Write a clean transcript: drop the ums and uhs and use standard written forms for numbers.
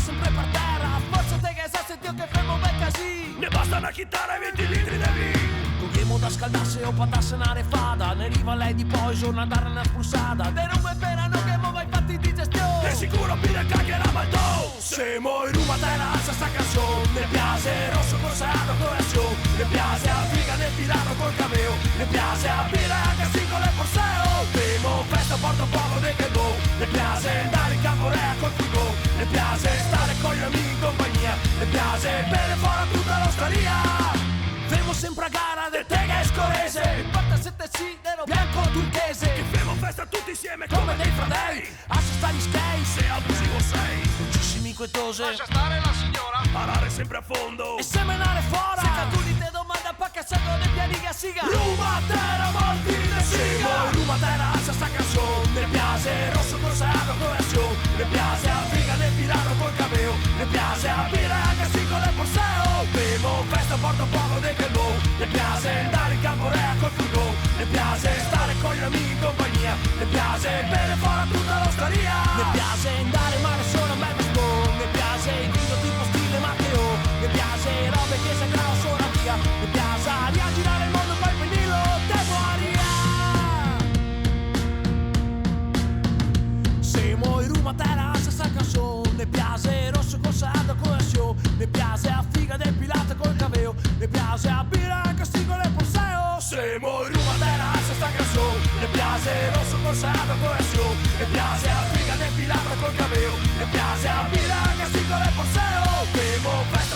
sempre per terra. Forza te che sai sentire che fai un bel casino. Ne basta una chitarra e 20 litri di vino. Cogliamo da scaldarsi o patasse una refada. Ne arriva lei di poison a dare una sprussata. De non è pena non che mo vai fatti di gestione. E sicuro pide cagherà maldo. Siamo in Roma terra alza sta canzone. Ne piace rosso corsato corazione. Ne piace a figa nel tirato col cameo. Ne piace a birra anche singole forseo. Primo festa porto poco de che go. Ne piace andare in campo rea col frigo. Ne piace stare con gli amici in compagnia. Ne piace bere fuori tutta l'osteria. Fermo sempre a gara del Tega e Scorese. Il 47C nero bianco turchese. Che femo festa tutti insieme Come dei fratelli. Ascia sta gli skate. Se abusivo sei. Dolcissimi quetose. Lascia stare la signora. Parare sempre a fondo. E semenare fuori. Se calcoli te domanda pa' che sanno nei piani che siga. Roma terra molti de siga. Roma terra alza sta canzone. Ne piace rosso corsato corazione. Ne piace a figa nel tirato col cameo. Ne piace a birra anche singole forseo. Primo festa porto poco de che go. Ne piace andare in campo rea col frigo. Ne piace stare con gli amici in compagnia. Ne piace bere fuori tutta l'osteria. Ne piace andare male solo a me spoon. Ne piace il vino tipo stile Matteo. Ne piace robe che sangrano solo via. Ne piace riaggirare il mondo poi il vinilo tempo aria. Siamo in Roma terra alza sta canzone. Ne piace rosso corsato corazione. Ne piace a figa del pilota col caveo. Ne piace a birra anche singole porseo. Siamo in Roma terra alza sta canzone. Ne piace rosso corsato corazione. Ne piace a figa del pilota col caveo. Ne piace a birra anche singole porseo. Primo festa